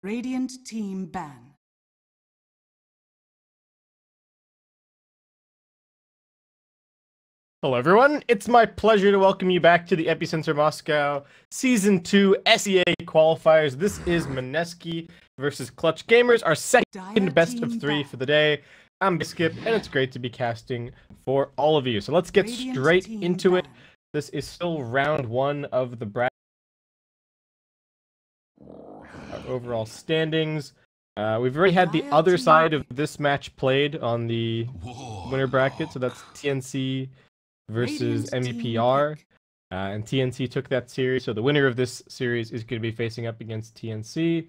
Radiant team ban. Hello everyone, it's my pleasure to welcome you back to the Epicenter Moscow Season 2 SEA Qualifiers. This is Mineski versus Clutch Gamers, our second best of 3 for the day. I'm Skip, and it's great to be casting for all of you. So let's get straight into it. This is still round 1 of the bracket. Overall standings. We've already had the other side of this match played on the winner bracket, so that's TNC versus MEPR, and TNC took that series, so the winner of this series is going to be facing up against TNC.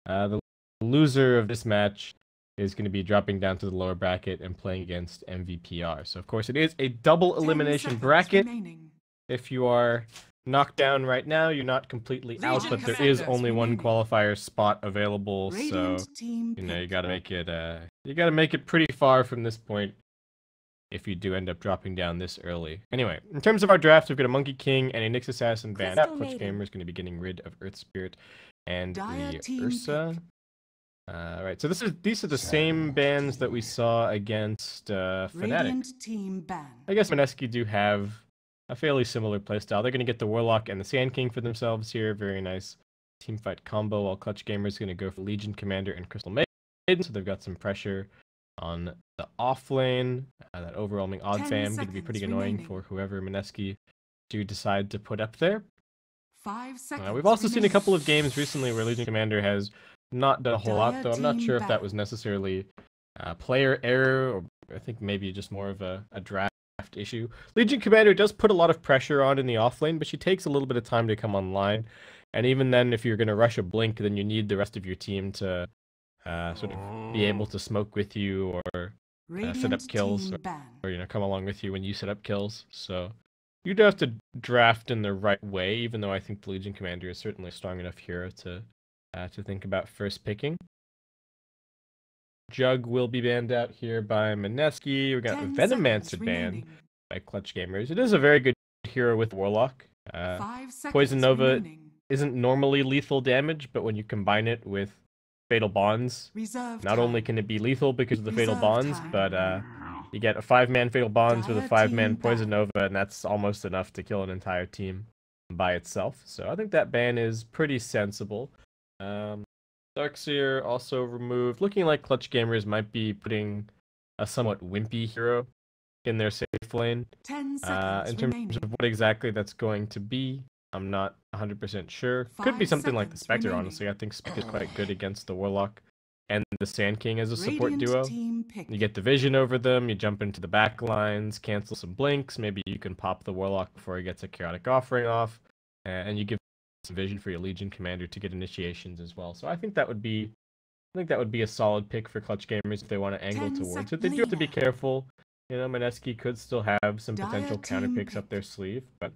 The loser of this match is going to be dropping down to the lower bracket and playing against MVPR. So of course it is a double elimination bracket. If you are knocked down right now, you're not completely out, but there is only one qualifier spot available, so you know you got to make it pretty far from this point if you do end up dropping down this early. Anyway, in terms of our draft, we've got a Monkey King and a Nyx Assassin band. Clutch Gamer is going to be getting rid of Earth Spirit and the Ursa. Right, so these are the same bands that we saw against Fnatic. I guess Mineski do have a fairly similar playstyle. They're going to get the Warlock and the Sand King for themselves here. Very nice teamfight combo, while Clutch Gamer is going to go for Legion Commander and Crystal Maiden, so they've got some pressure on the off lane. That overwhelming odd fam going to be pretty annoying for whoever Mineski do decide to put up there. We've also seen a couple of games recently where Legion Commander has not done a whole lot, though I'm not sure if that was necessarily player error, or I think maybe just more of a draft issue. Legion Commander does put a lot of pressure on in the off lane, but she takes a little bit of time to come online, and even then, if you're going to rush a blink, then you need the rest of your team to sort of be able to smoke with you or set up kills, or you know, come along with you when you set up kills. So you do have to draft in the right way, even though I think the Legion Commander is certainly a strong enough hero to think about first picking. Jug will be banned out here by Mineski. We got Venomancer banned by Clutch Gamers. It is a very good hero with Warlock. Poison Nova isn't normally lethal damage, but when you combine it with Fatal Bonds, not only can it be lethal because of the Fatal Bonds, but you get a 5-man Fatal Bonds with a 5-man Poison Nova, and that's almost enough to kill an entire team by itself. So I think that ban is pretty sensible. Darkseer also removed, looking like Clutch Gamers might be putting a somewhat wimpy hero in their safe lane. In terms of what exactly that's going to be, I'm not 100% sure. Could be something like the Spectre, honestly. I think Spectre is quite good against the Warlock and the Sand King as a support duo. You get the vision over them, you jump into the back lines, cancel some blinks, maybe you can pop the Warlock before he gets a Chaotic Offering off, and you give some vision for your Legion Commander to get initiations as well. So I think that would be a solid pick for Clutch Gamers if they want to angle towards it. They do have to be careful. You know, Mineski could still have some potential counter picks up their sleeve, but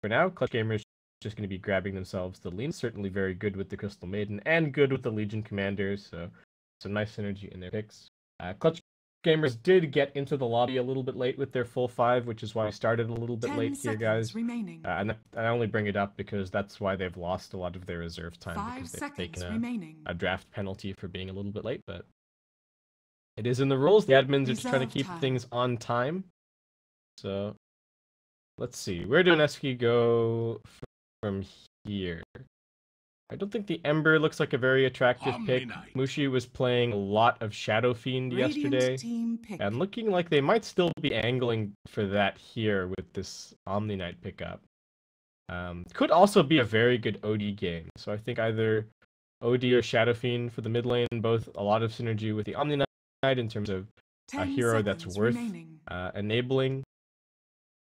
for now, Clutch Gamers just going to be grabbing themselves the lean. Certainly very good with the Crystal Maiden and good with the Legion Commanders, so some nice synergy in their picks. Clutch Gamers did get into the lobby a little bit late with their full 5, which is why I started a little bit late here, guys. And I only bring it up because that's why they've lost a lot of their reserve time, because they've taken a draft penalty for being a little bit late, but it is in the rules. The admins are just trying to keep things on time. So let's see. Where do Mineski go from here? I don't think the Ember looks like a very attractive pick. Mushi was playing a lot of Shadow Fiend yesterday, and looking like they might still be angling for that here with this Omni Knight pickup. Could also be a very good OD game, so I think either OD or Shadow Fiend for the mid lane, both a lot of synergy with the Omni Knight in terms of a hero that's worth enabling.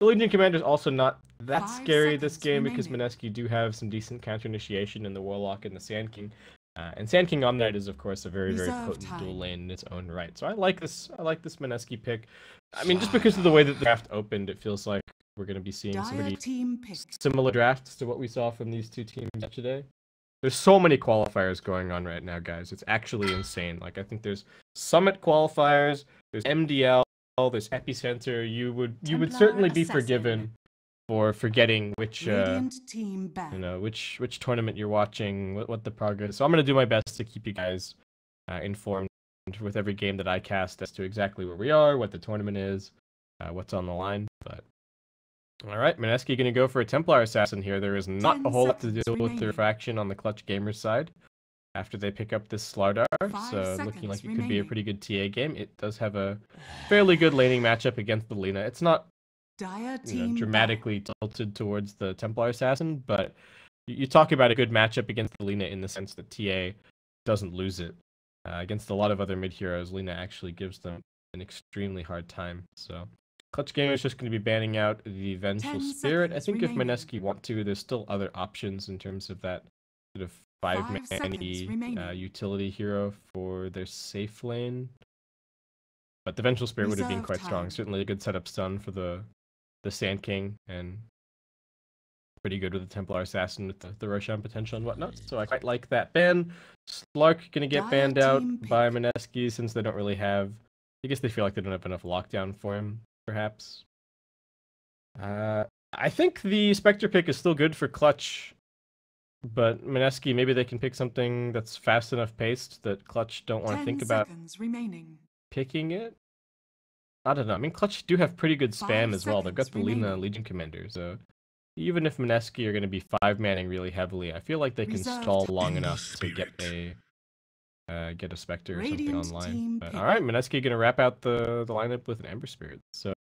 The Legion Commander is also not that scary this game because Mineski do have some decent counter initiation in the Warlock and the Sand King. And Sand King Omni Knight is, of course, a very, very potent dual lane in its own right. So I like this Mineski pick. I mean, just because of the way that the draft opened, it feels like we're going to be seeing some pretty similar drafts to what we saw from these two teams yesterday. There's so many qualifiers going on right now, guys. It's actually insane. Like, I think there's Summit qualifiers, there's MDL, there's Epicenter. You would certainly be forgiven for forgetting which team ban. you know, which tournament you're watching, what the progress. So I'm gonna do my best to keep you guys informed with every game that I cast as to exactly where we are, what the tournament is, what's on the line. But all right, Mineski gonna go for a Templar Assassin here. There is not a whole lot to deal with the refraction on the Clutch Gamers side after they pick up this Slardar. So looking like it could be a pretty good TA game. It does have a fairly good laning matchup against the Lina. It's not dramatically tilted towards the Templar Assassin, but you talk about a good matchup against the Lina in the sense that TA doesn't lose it. Against a lot of other mid heroes, Lina actually gives them an extremely hard time. So Clutch Gamer is just going to be banning out the Vengeful Spirit. I think if Mineski want to, there's still other options in terms of that sort of 5-mana utility hero for their safe lane. But the Vengeful Spirit would have been quite strong. Certainly a good setup stun for the Sand King, and pretty good with the Templar Assassin with the Roshan potential and whatnot. So I quite like that ban. Slark gonna get banned out by Mineski since they don't really have... I guess they feel like they don't have enough lockdown for him, perhaps. I think the Spectre pick is still good for Clutch, but Mineski, maybe they can pick something that's fast enough paced that Clutch don't want to think about picking it. I don't know. I mean, Clutch do have pretty good spam as well. They've got the Lina Legion Commander, so even if Mineski are going to be 5-manning really heavily, I feel like they can stall long enough to get a Spectre or something online. But, all right, Mineski going to wrap out the lineup with an Ember Spirit. So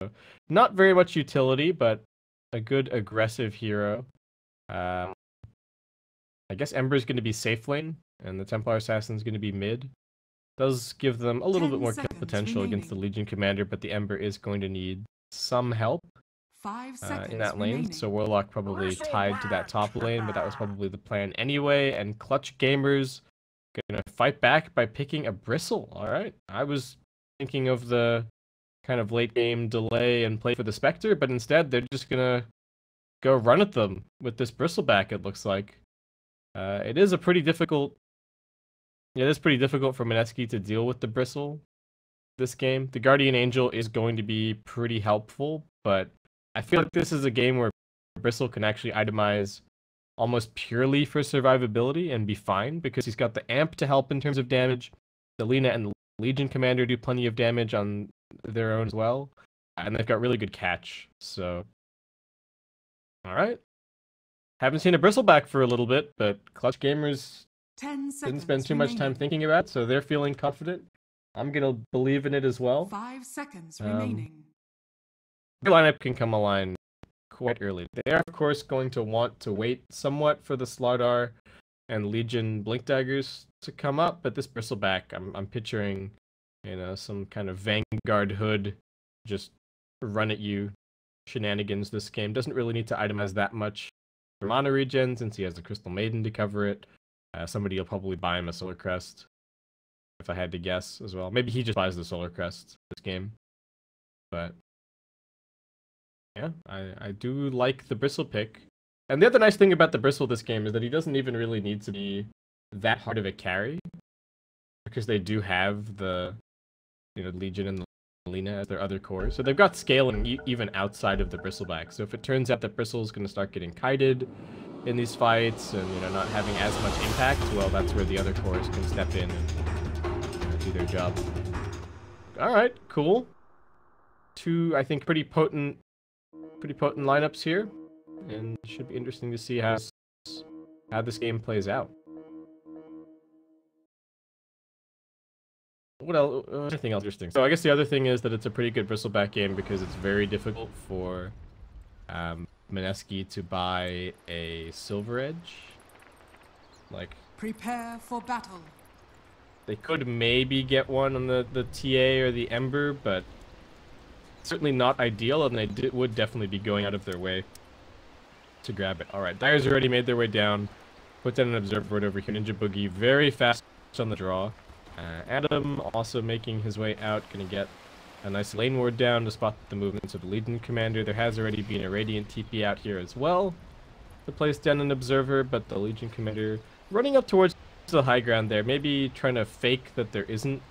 not very much utility, but a good aggressive hero. I guess Ember's going to be safe lane, and the Templar Assassin's going to be mid. Does give them a little bit more kill potential against the Legion Commander, but the Ember is going to need some help in that lane. So Warlock probably tied to that top lane, but that was probably the plan anyway. And Clutch Gamers gonna fight back by picking a Bristle. All right, I was thinking of the kind of late game delay and play for the Spectre, but instead they're just gonna go run at them with this Bristleback. It looks like it is a pretty difficult. Yeah, it is pretty difficult for Mineski to deal with the Bristle this game. The Guardian Angel is going to be pretty helpful, but I feel like this is a game where Bristle can actually itemize almost purely for survivability and be fine, because he's got the Amp to help in terms of damage. The Lina and the Legion Commander do plenty of damage on their own as well, and they've got really good catch. So, all right. Haven't seen a Bristleback for a little bit, but Clutch Gamers didn't spend too much time thinking about it, so they're feeling confident. I'm going to believe in it as well. 5 seconds remaining. The lineup can come aligned quite early. They are, of course, going to want to wait somewhat for the Slardar and Legion Blink Daggers to come up, but this Bristleback, I'm picturing, you know, some kind of Vanguard Hood, just run at you shenanigans. This game doesn't really need to itemize that much for mana regen, since he has the Crystal Maiden to cover it. Somebody will probably buy him a Solar Crest, if I had to guess as well. Maybe he just buys the Solar Crest this game. But yeah, I do like the Bristle pick. And the other nice thing about the Bristle this game is that he doesn't even really need to be that hard of a carry, because they do have the, you know, Legion and the Lina as their other cores. So they've got scaling even outside of the Bristleback. So if it turns out that Bristle is going to start getting kited in these fights and, you know, not having as much impact, well, that's where the other cores can step in and do their job. All right, cool. Two, I think, pretty potent lineups here, and it should be interesting to see how this game plays out. What else? Anything else interesting? So I guess the other thing is that it's a pretty good Bristleback game because it's very difficult for Mineski to buy a Silver Edge. Like, prepare for battle. They could maybe get one on the TA or the Ember, but certainly not ideal, and they would definitely be going out of their way to grab it. All right, Dyer's already made their way down. Put down an Observer Ward over here. Ninja Boogie very fast on the draw. Adam also making his way out, gonna get a nice lane ward down to spot the movements of the Legion Commander. There has already been a Radiant TP out here as well to place down an Observer, but the Legion Commander running up towards the high ground there, maybe trying to fake that there isn't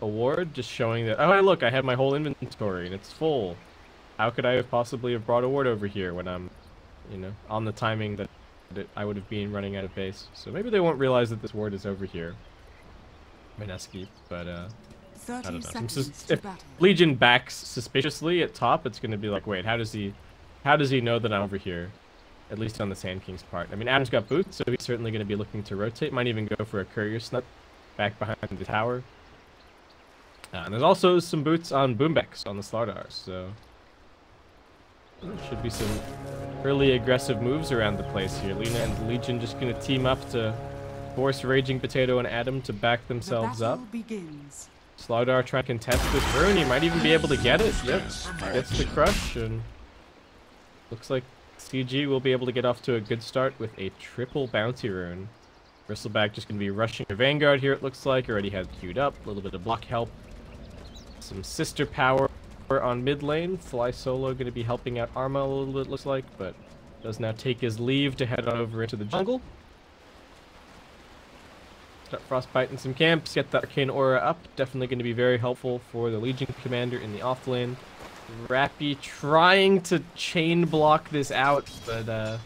a ward, just showing that, oh, look, I have my whole inventory and it's full. How could I have possibly have brought a ward over here when I'm you know, on the timing that I would have been running out of base. So maybe they won't realize that this ward is over here. Mineski, but I don't know. If Legion backs suspiciously at top, it's going to be like, wait, how does he know that I'm over here? At least on the Sand King's part. I mean, Adam's got boots, so he's certainly going to be looking to rotate. Might even go for a courier snap back behind the tower. And there's also some boots on Boombex on the Slardar, so there should be some early aggressive moves around the place here. Lina and Legion just going to team up to force Raging Potato and Adam to back themselves up. Slardar trying to contest this rune. He might even be able to get it. Yep, gets the crush, and looks like CG will be able to get off to a good start with a triple bounty rune. Bristleback just going to be rushing to Vanguard here, it looks like. Already has queued up. A little bit of block help. Some sister power on mid lane. Fly Solo going to be helping out Arma a little bit, looks like, but does now take his leave to head on over into the jungle. Start frostbiting some camps, get that Arcane Aura up. Definitely going to be very helpful for the Legion Commander in the off lane. Rappy trying to chain block this out, but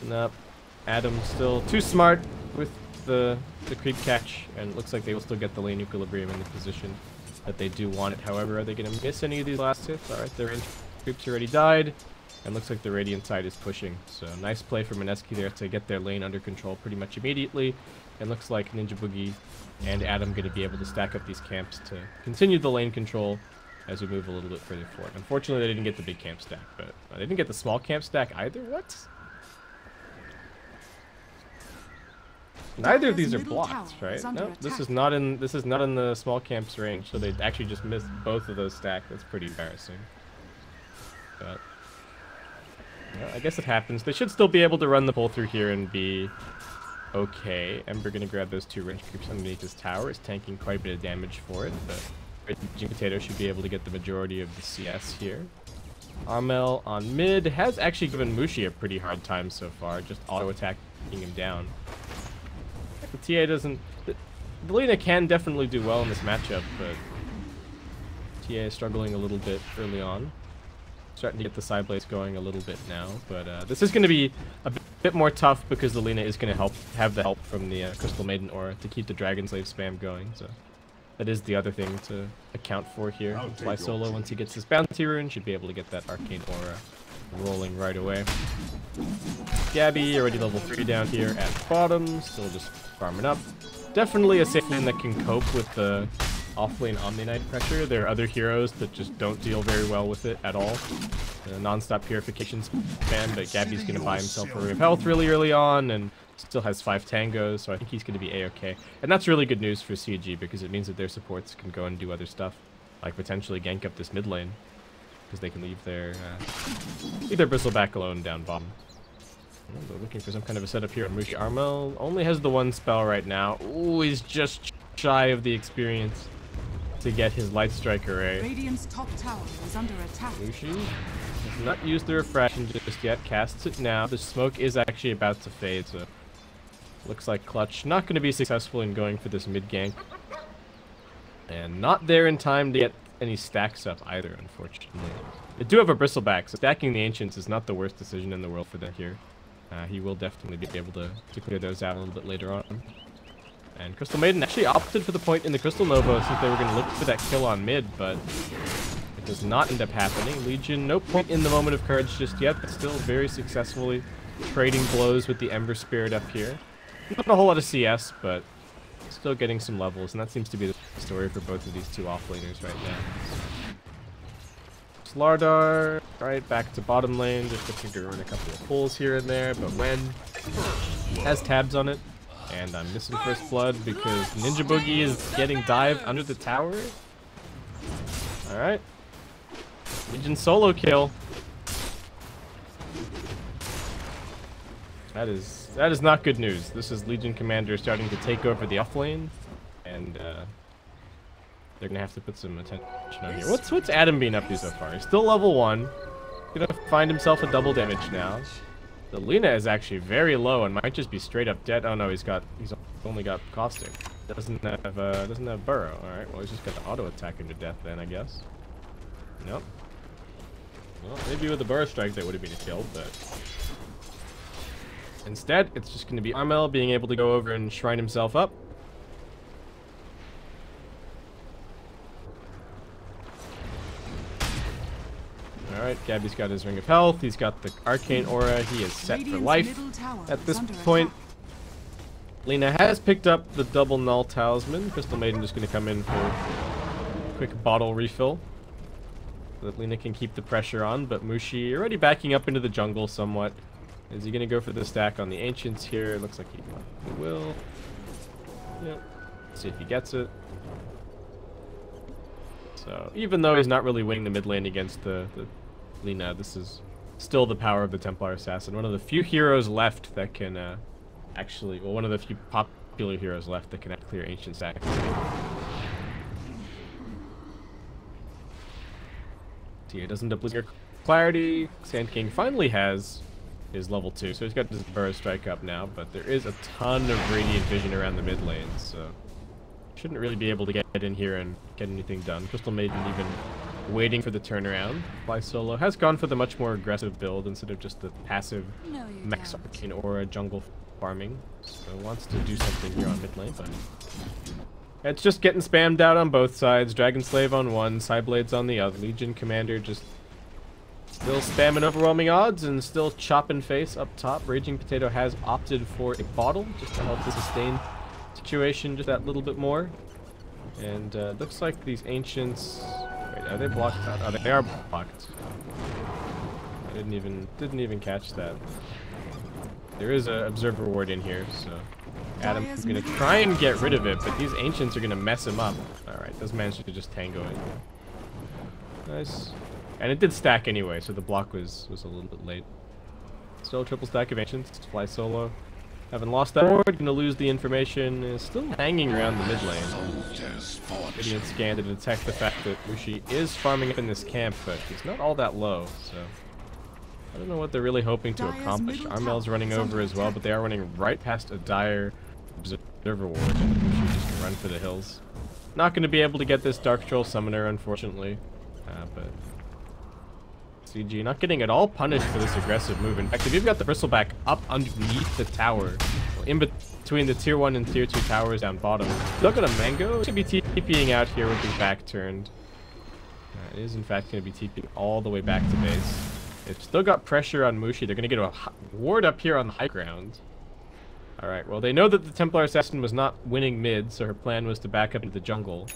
nope. Adam still too smart with the creep catch, and it looks like they will still get the lane equilibrium in the position that they do want it. However, are they going to miss any of these last hits? Alright, their creeps already died, and looks like the Radiant side is pushing. So nice play for Mineski there to get their lane under control pretty much immediately. And looks like Ninja Boogie and Adam going to be able to stack up these camps to continue the lane control as we move a little bit further forward. Unfortunately, they didn't get the big camp stack, but they didn't get the small camp stack either. What? Neither of these are blocked, right? No, this is not in the small camp's range, so they actually just missed both of those stacks. That's pretty embarrassing. But yeah, I guess it happens. They should still be able to run the pull through here and be okay. Ember gonna grab those two range creeps underneath his tower. Is tanking quite a bit of damage for it, but Raging Potato should be able to get the majority of the CS here. Armel on mid has actually given Mushi a pretty hard time so far, just auto attacking him down. The TA doesn't... The Lina can definitely do well in this matchup, but TA is struggling a little bit early on. Starting to get the side blades going a little bit now, but this is going to be a bit more tough because the Lina is going to have the help from the Crystal Maiden Aura to keep the Dragon Slave spam going, so that is the other thing to account for here. Fly Solo, once he gets his bounty rune, should be able to get that Arcane Aura rolling right away. Gabby, already level 3 down here at the bottom, still just farming up. Definitely a safe lane that can cope with the off-lane Omni-Knight pressure. There are other heroes that just don't deal very well with it at all. Non-stop purification spam, but Gabby's going to buy himself a ring of health really early on, and still has 5 tangos, so I think he's going to be a-okay. And that's really good news for CG, because it means that their supports can go and do other stuff, like potentially gank up this mid lane, because they can leave their Bristleback alone down bottom. They're looking for some kind of a setup here. Mushi Armel only has the one spell right now. Ooh, he's just shy of the experience to get his Light Strike Array. Radiant's top tower is under attack. Mushi has not used the refraction just yet. Casts it now. The smoke is actually about to fade, so looks like Clutch not going to be successful in going for this mid gank. And not there in time to get any stacks up either, unfortunately. They do have a Bristleback, so stacking the Ancients is not the worst decision in the world for them here. He will definitely be able to clear those out a little bit later on. And Crystal Maiden actually opted for the point in the Crystal Nova since they were going to look for that kill on mid, but it does not end up happening. Legion, no point in the moment of courage just yet, but still very successfully trading blows with the Ember Spirit up here. Not a whole lot of CS, but still getting some levels, and that seems to be the story for both of these two offlaners right now. Slardar, right, back to bottom lane, just looking to run a couple of pulls here and there, but when has tabs on it, and I'm missing first blood because Ninja Boogie is getting dived under the tower. Alright. Legion solo kill. That is not good news. This is Legion Commander starting to take over the offlane, and they're gonna have to put some attention on here. What's Adam been up to so far? He's still level 1. Gonna find himself a double damage now. The Lina is actually very low and might just be straight up dead. Oh no, he's only got Caustic. Doesn't have Burrow. All right, well he's just got to auto attack him to death then, I guess. Nope. Well, maybe with a burst strike that would have been a kill, but instead, it's just going to be Armel being able to go over and shrine himself up. Alright, Gabby's got his Ring of Health. He's got the Arcane Aura. He is set for life at this point. Lina has picked up the double Null Talisman. Crystal Maiden just going to come in for a quick bottle refill so that Lina can keep the pressure on. But Mushi already backing up into the jungle somewhat. Is he going to go for the stack on the Ancients here? It looks like he will. Yep. Let's see if he gets it. So, even though he's not really winning the mid lane against the Lina, this is still the power of the Templar Assassin. One of the few heroes left that can actually, well, one of the few popular heroes left that can clear Ancient stacks. So he doesn't end up losing clarity. Sand King finally has his level 2, so he's got his Burrow Strike up now, but there is a ton of Radiant Vision around the mid lane, so shouldn't really be able to get in here and get anything done. Crystal Maiden even waiting for the turnaround. Fly Solo has gone for the much more aggressive build instead of just the passive Max Arcane Aura jungle farming, so wants to do something here on mid lane, but it's just getting spammed out on both sides. Dragon Slave on one, Psyblades on the other. Legion Commander just still spamming overwhelming odds and still chopping face up top. Raging Potato has opted for a bottle just to help the sustain situation just that little bit more. And looks like these Ancients... Wait, are they blocked out? Oh, they are blocked. I didn't even catch that. There is an Observer Ward in here, so Adam's gonna try and get rid of it, but these Ancients are gonna mess him up. Alright, does manage to just tango it. Nice. And it did stack anyway, so the block was a little bit late. Still a triple stack of Ancients. Fly Solo. Haven't lost that ward. Gonna lose the information. Is still hanging around the mid lane. Getting it scanned to detect the fact that Mushi is farming up in this camp, but he's not all that low, so I don't know what they're really hoping to accomplish. Armel's running over as well, but they are running right past a dire Observer Ward, and Mushi just can run for the hills. Not going to be able to get this Dark Troll Summoner, unfortunately, but CG not getting at all punished for this aggressive move. In fact, if you've got the Bristleback up underneath the tower, in between the tier 1 and tier 2 towers down bottom, still got a Mango. Should be TPing out here with his back turned. It is in fact going to be TPing all the way back to base. They've still got pressure on Mushi. They're going to get a ward up here on the high ground. Alright, well they know that the Templar Assassin was not winning mid, so her plan was to back up into the jungle.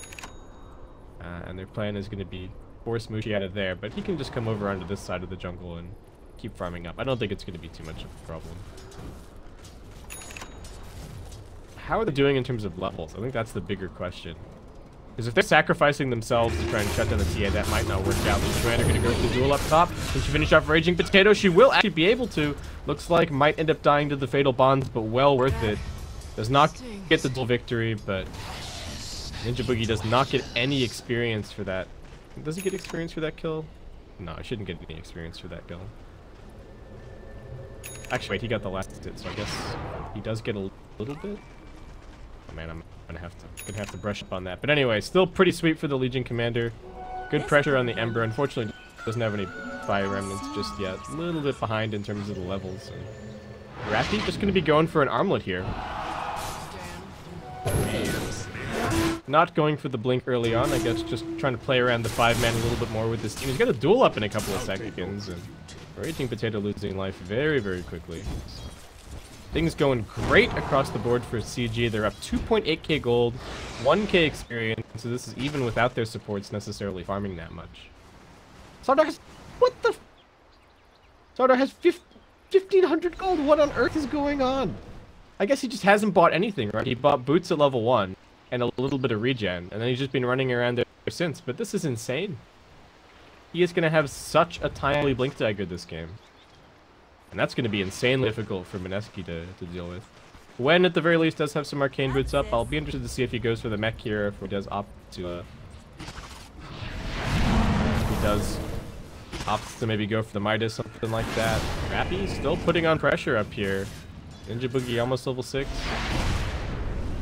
And their plan is going to be force Mushi out of there, but he can just come over onto this side of the jungle and keep farming up. I don't think it's going to be too much of a problem. How are they doing in terms of levels? I think that's the bigger question. Because if they're sacrificing themselves to try and shut down the TA, that might not work out. The Commander going to go for the duel up top. Can she finish off Raging Potato? She will actually be able to. Looks like might end up dying to the Fatal Bonds, but well worth it. Does not get the duel victory, but Ninja Boogie does not get any experience for that. Does he get experience for that kill? No, I shouldn't get any experience for that kill. Actually, wait, he got the last hit, so I guess he does get a little bit. Oh man, I'm gonna have to brush up on that. But anyway, still pretty sweet for the Legion Commander. Good pressure on the Ember. Unfortunately, doesn't have any Fire Remnants just yet. A little bit behind in terms of the levels. And Rafi just gonna be going for an armlet here. Not going for the blink early on, I guess just trying to play around the 5-man a little bit more with this team. He's got a duel up in a couple of seconds, and Raging Potato losing life very, very quickly. Things going great across the board for CG. They're up 2.8k gold, 1k experience, so this is even without their supports necessarily farming that much. Sardar has... What the... Sardar has 1,500 gold. What on earth is going on? I guess he just hasn't bought anything, right? He bought boots at level 1 and a little bit of regen, and then he's just been running around there since. But this is insane. He is going to have such a timely blink dagger this game. And that's going to be insanely difficult for Mineski to deal with. When, at the very least, does have some arcane boots up, I'll be interested to see if he goes for the mech here, if he does opt to, maybe go for the Midas, something like that. Rappy still putting on pressure up here. Ninja Boogie almost level 6.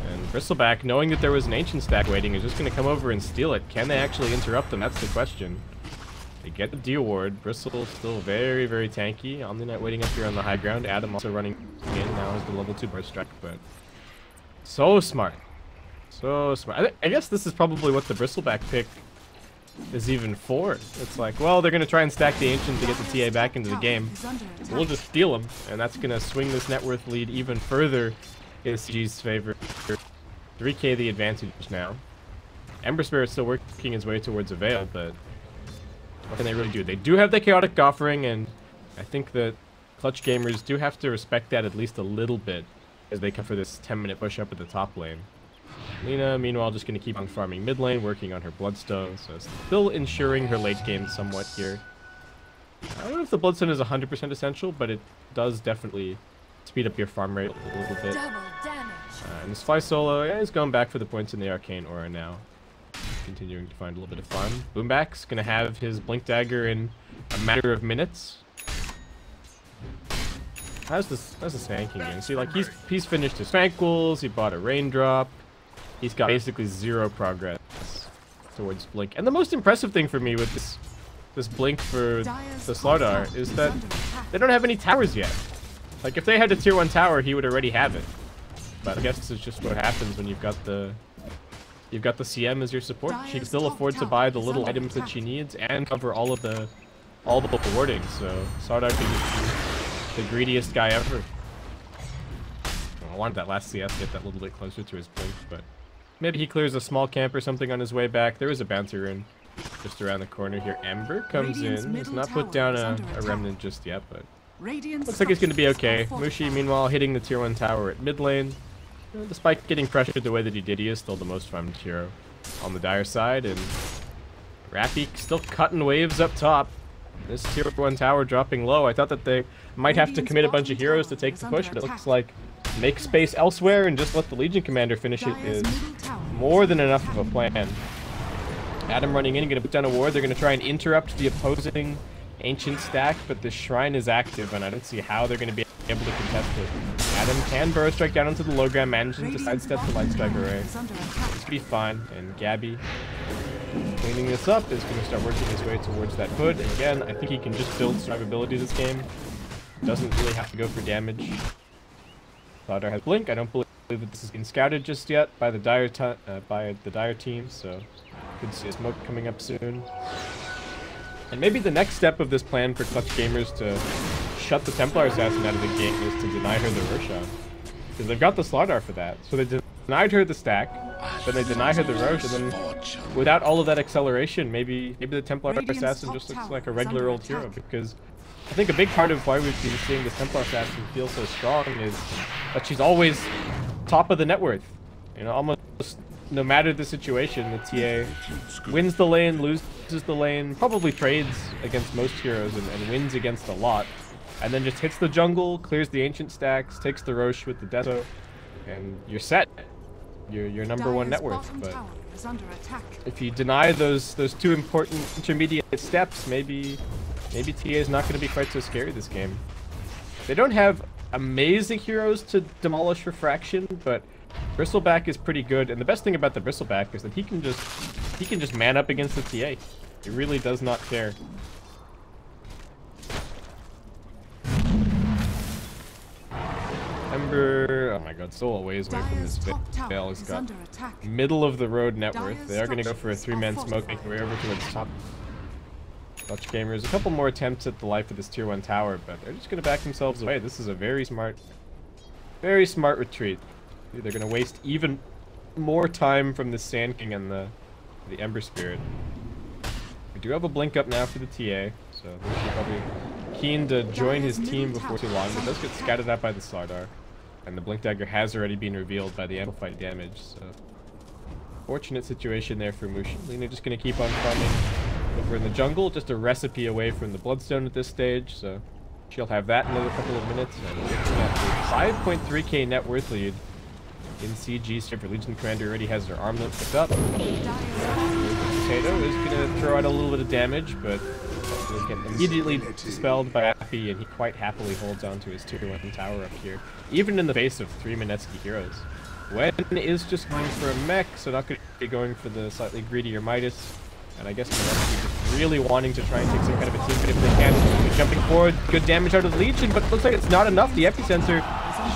And Bristleback, knowing that there was an Ancient stack waiting, is just going to come over and steal it. Can they actually interrupt them? That's the question. They get the D award. Bristle still very, very tanky. Omninet waiting up here on the high ground. Adam also running in. Now is the level 2 burst strike, but so smart. So smart. I guess this is probably what the Bristleback pick is even for. It's like, well, they're going to try and stack the Ancient to get the TA back into the game. We'll just steal them, and that's going to swing this net worth lead even further in CG's favor. 3k the advantage now. Ember Spirit's still working his way towards a Veil, but what can they really do? They do have the Chaotic Offering, and I think that Clutch Gamers do have to respect that at least a little bit as they come for this 10-minute push up at the top lane. Lina, meanwhile, just going to keep on farming mid lane, working on her Bloodstone, so still ensuring her late game somewhat here. I don't know if the Bloodstone is 100% essential, but it does definitely speed up your farm rate a little bit. And this Fly Solo, yeah, he's going back for the points in the Arcane Aura now. Continuing to find a little bit of fun. Boomback's going to have his Blink Dagger in a matter of minutes. How's this tanking game? See, like, he's finished his Tranquils, he bought a Raindrop. He's got basically 0 progress towards Blink. And the most impressive thing for me with this Blink for the Slardar is that they don't have any towers yet. Like, if they had a tier 1 tower, he would already have it. But I guess this is just what happens when you've got the CM as your support. She can still afford to buy the little items that she needs and cover all the warding. So Slardar can just be the greediest guy ever. I wanted that last CS to get that little bit closer to his Blink, but maybe he clears a small camp or something on his way back. There is a bouncer in just around the corner here. Ember comes in. He's not put down a remnant just yet, but looks like he's going to be okay. Mushi, meanwhile, hitting the tier 1 tower at mid lane. Despite getting pressured the way that he did, he is still the most farmed hero on the Dire side. And Rappy still cutting waves up top. This tier 1 tower dropping low. I thought that they might have to commit a bunch of heroes to take the push, but it looks like make space elsewhere and just let the Legion Commander finish it is more than enough of a plan. Adam running in, going to put down a ward. They're going to try and interrupt the opposing Ancient stack, but the Shrine is active, and I don't see how they're going to be able to contest it. Adam can burrow strike down into the low ground, managing to sidestep the Light Strike Array. This could be fine, and Gabby, cleaning this up, is going to start working his way towards that hood. And again, I think he can just build survivability this game. Doesn't really have to go for damage. Slardar has Blink. I don't believe that this has been scouted just yet by the Dire team, so could see a smoke coming up soon. And maybe the next step of this plan for Clutch Gamers to shut the Templar Assassin out of the game is to deny her the Roshan. Because they've got the Slardar for that. So they denied her the stack, then they deny her the Rosh, and then without all of that acceleration, maybe the Templar Assassin just looks like a regular old hero. Because I think a big part of why we've been seeing the Templar Assassin feel so strong is that she's always top of the net worth. You know, almost no matter the situation, the TA wins the lane, loses the lane, probably trades against most heroes and wins against a lot. And then just hits the jungle, clears the Ancient stacks, takes the Rosh with the Deso, and you're set. You're number 1 net worth. But if you deny those 2 important intermediate steps, maybe TA is not going to be quite so scary this game. They don't have amazing heroes to demolish Refraction, but Bristleback is pretty good, and the best thing about the Bristleback is that he can just man up against the TA. He really does not care. Ember, oh my god, still a ways away from this Veil. He's got middle of the road net worth. They are going to go for a 3-man smoke, making their way over towards top. Clutch Gamers, a couple more attempts at the life of this tier 1 tower, but they're just going to back themselves away. This is a very smart retreat. They're going to waste even more time from the Sand King and the Ember Spirit. We do have a Blink up now for the TA, so they're probably keen to join his team before too long, but does get scattered out by the Slardar. And the Blink Dagger has already been revealed by the amplified damage, so fortunate situation there for Mushi. Lina just going to keep on farming over in the jungle, just a recipe away from the Bloodstone at this stage, so she'll have that in another couple of minutes. And looking at the 5.3k net worth lead in CG. For Legion Commander already has their armlet picked up. Potato is going to throw out a little bit of damage, but will get immediately dispelled by Appy, and he quite happily holds on to his tier 1 tower up here, even in the face of 3 Mineski heroes. Wen is just going for a mech, so not going to be going for the slightly greedier Midas. And I guess Mineski just really wanting to try and take some kind of a team fit if they can. Jumping forward, good damage out of the Legion, but it looks like it's not enough. The Epicenter,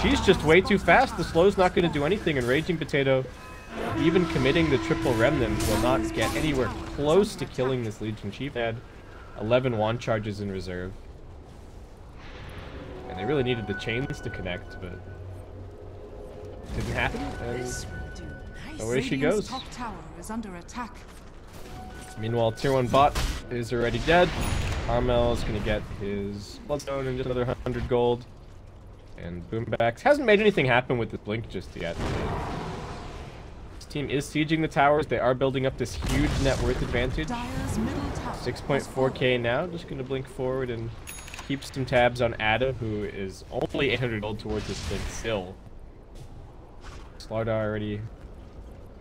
she's just way too fast. The slow's not going to do anything, and Raging Potato, even committing the triple Remnant, will not get anywhere close to killing this Legion. Chief had 11 wand charges in reserve. And they really needed the chains to connect, but it didn't happen. And away she goes. Top tower is under attack. Meanwhile, tier 1 bot is already dead. Armel is going to get his Bloodstone and just another 100 gold. And Boombacks hasn't made anything happen with the Blink just yet. This team is sieging the towers. They are building up this huge net worth advantage. 6.4k now. Just going to blink forward and keep some tabs on Adam, who is only 800 gold towards this Blink still. Slardar already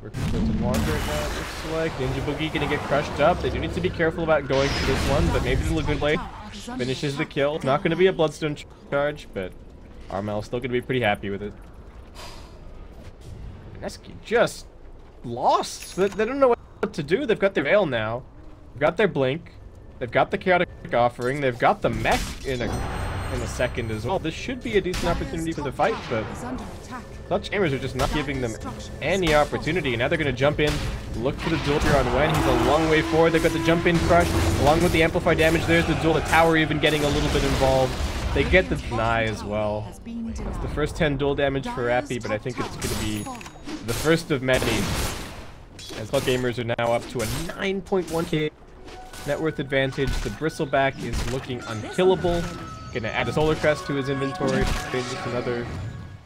working towards a launcher right now, it looks like. Ninja Boogie gonna get crushed up. They do need to be careful about going for this one, but maybe it'll good play. Finishes the kill. Not gonna be a Bloodstone charge, but Armel's still gonna be pretty happy with it. Mineski just lost. They don't know what to do. They've got their Veil now. They've got their Blink. They've got the Chaotic Offering. They've got the Mech in a second as well. This should be a decent opportunity for the fight, but Clutch Gamers are just not giving them any opportunity. And now they're going to jump in, look for the duel here on Wen. He's a long way forward. They've got the jump in crush, along with the amplify damage. There's the duel. The tower even getting a little bit involved. They get the deny as well. That's the first 10 duel damage for Rappy, but I think it's going to be the first of many. As Clutch Gamers are now up to a 9.1k net worth advantage. The Bristleback is looking unkillable. Gonna add a Solar Crest to his inventory. Just another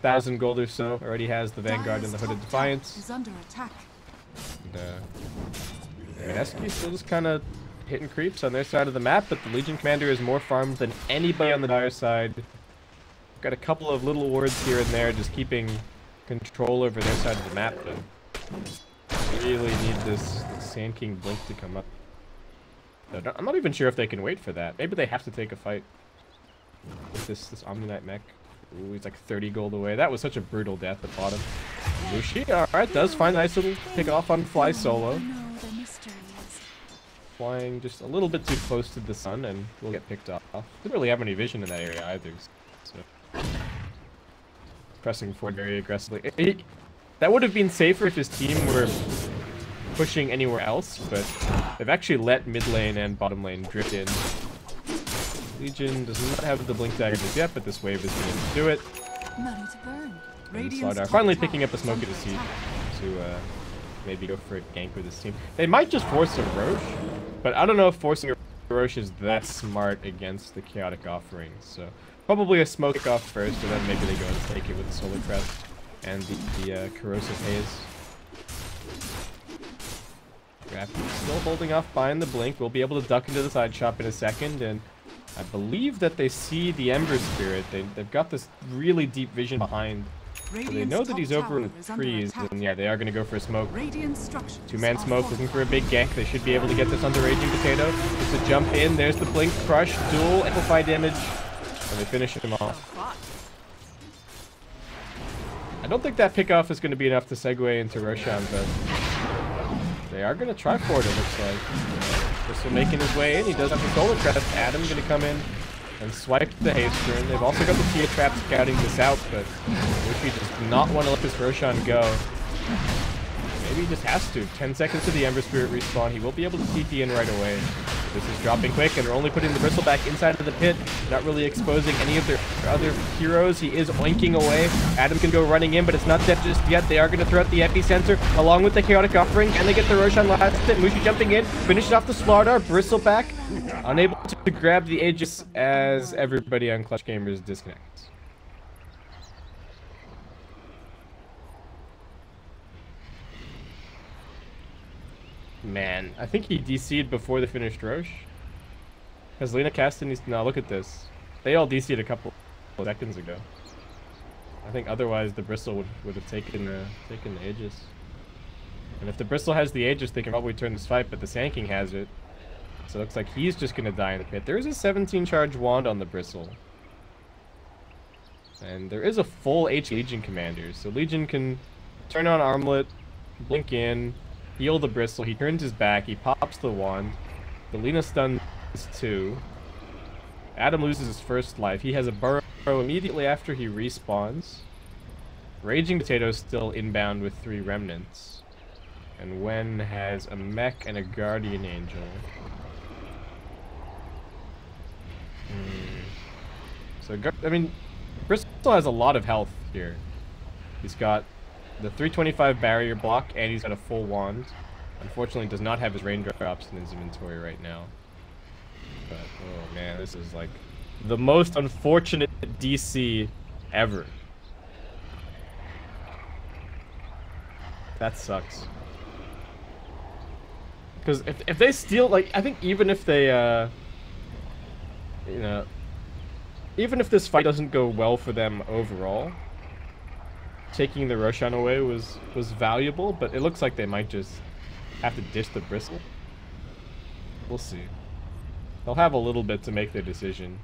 1,000 gold or so. Already has the Vanguard and the Hooded Defiance. And Mineski still just kind of hitting creeps on their side of the map, but the Legion Commander is more farmed than anybody on the Dire side. Got a couple of little wards here and there, just keeping control over their side of the map, but really need this Sand King Blink to come up. I'm not even sure if they can wait for that. Maybe they have to take a fight with this Omni-Knight mech. Ooh, he's like 30 gold away. That was such a brutal death at bottom. Lushi, alright, does find a nice little pick off on Fly Solo. Flying just a little bit too close to the sun and will get picked off. Didn't really have any vision in that area either. So pressing forward very aggressively. That would have been safer if his team were pushing anywhere else, but they've actually let mid lane and bottom lane drift in. Legion does not have the blink dagger just yet, but this wave is going to do it. And Slardar finally picking up a smoke at his seat to maybe go for a gank with his team. They might just force a Roche, but I don't know if forcing a Roche is that smart against the Chaotic Offering. So probably a smoke off first, and then maybe they go and take it with the Solar Crest and the Corrosive Haze. Rappy still holding off behind the blink. We'll be able to duck into the side shop in a second, and I believe that they see the Ember Spirit. They've got this really deep vision behind. So they know that he's over in the trees, and yeah, they are going to go for a smoke. Two-man smoke looking for a big gank. They should be able to get this onto Raging Potato. Just a jump in. There's the blink, crush, duel, amplify damage, and they finish him off. I don't think that pickoff is going to be enough to segue into Roshan, but they are going to try for it, it looks like. Bristol making his way in. He does have the Solar Crest. Adam going to come in and swipe the haste turn. They've also got the Tia Trap scouting this out, but Luffy does not want to let this Roshan go. Maybe he just has to. 10 seconds to the Ember Spirit respawn. He will be able to TP in right away. This is dropping quick, and they're only putting the Bristleback inside of the pit, not really exposing any of their other heroes. He is oinking away. Adam can go running in, but it's not dead just yet. They are going to throw out the Epicenter along with the Chaotic Offering, and they get the Roshan last hit. Mushi jumping in, finishes off the Slardar. Bristleback unable to grab the Aegis as everybody on Clutch Gamers disconnects. Man, I think he DC'd before the finished Roche. Because Lena Caston needs to... No, look at this. They all DC'd a couple of seconds ago. I think otherwise the Bristle would have taken the Aegis. And if the Bristle has the Aegis, they can probably turn this fight, but the Sand King has it. So it looks like he's just going to die in the pit. There is a 17 charge wand on the Bristle. And there is a full Legion commander. So Legion can turn on Armlet, blink in, heal the bristle. He turns his back. He pops the wand. The Lina stuns 2. Adam loses his first life. He has a burrow immediately after he respawns. Raging Potato's still inbound with 3 remnants. And Wen has a mech and a guardian angel. So, I mean, Bristol has a lot of health here. He's got the 325 barrier block, and he's got a full wand. Unfortunately, does not have his raindrops in his inventory right now. But, oh man, this is like the most unfortunate DC ever. That sucks. Because if they steal, like, I think even if they, you know, even if this fight doesn't go well for them overall, taking the Roshan away was valuable, but it looks like they might just have to dish the bristle. We'll see. They'll have a little bit to make their decision.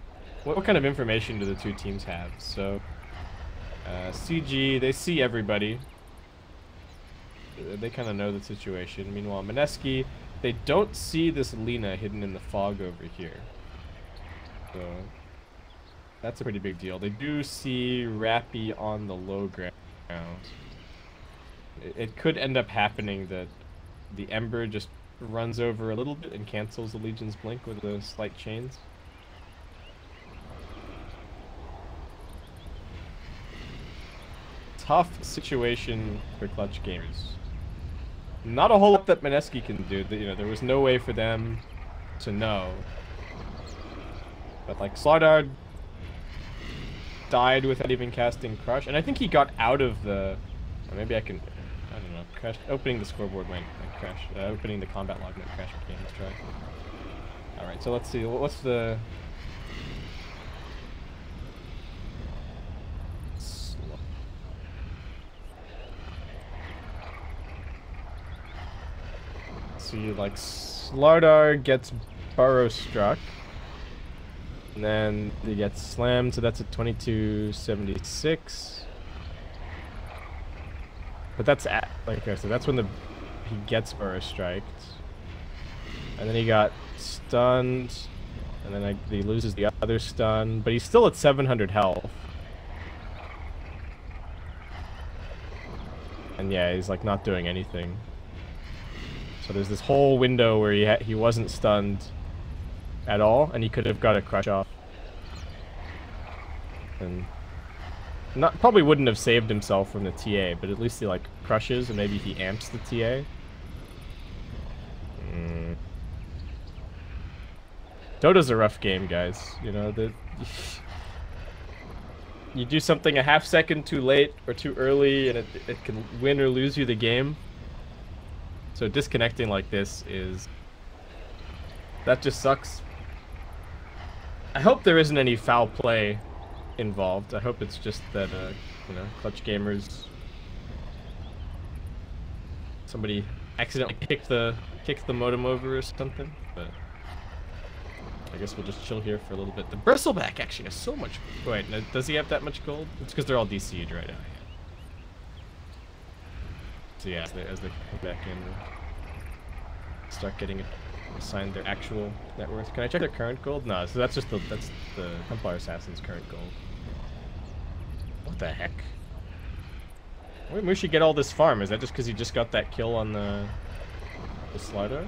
What kind of information do the two teams have? So, CG, they see everybody. They kind of know the situation. Meanwhile, Mineski, they don't see this Lina hidden in the fog over here. So, that's a pretty big deal. They do see Rappy on the low ground. It could end up happening that the Ember just runs over a little bit and cancels the Legion's blink with the slight chains. Tough situation for Clutch gamers. Not a whole lot that Mineski can do. You know, there was no way for them to know. But like Slardar died without even casting Crush, and I think he got out of the. Or maybe I don't know. Crash. Opening the scoreboard might crash. Opening the combat log might crash. Okay, let's try. All right, so let's see. What's the? See, like Slardar gets burrow struck. And then he gets slammed, so that's a 2276. But that's at, like I said, that's when he gets burrow striked. And then he got stunned, and then he loses the other stun, but he's still at 700 health. And yeah, he's like not doing anything. So there's this whole window where he wasn't stunned at all, and he could have got a crush off. And probably wouldn't have saved himself from the TA, but at least he like crushes and maybe he amps the TA. Dota's a rough game, guys. You know, you do something a half second too late or too early, and it can win or lose you the game. So disconnecting like this that just sucks. I hope there isn't any foul play involved. I hope it's just that, you know, Clutch gamers, somebody accidentally kicked the modem over or something. But I guess we'll just chill here for a little bit. The Bristleback actually has so much. Wait, does he have that much gold? It's because they're all DC'd right now. So yeah, as they come back in, start getting assigned their actual net worth. Can I check their current gold? No, so that's the Templar Assassin's current gold. What the heck? Where did Mushi get all this farm? Is that just because he just got that kill on the Slider?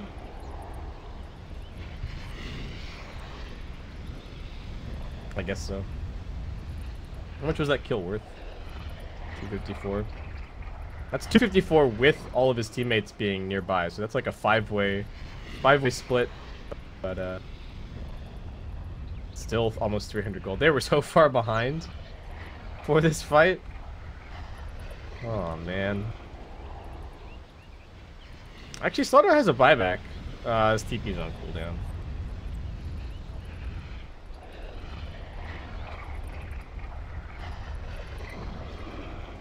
I guess so. How much was that kill worth? 254. That's 254 with all of his teammates being nearby, so that's like a five-way split, but still almost 300 gold. They were so far behind for this fight. Oh man. Actually, Slaughter has a buyback. His TP's on cooldown.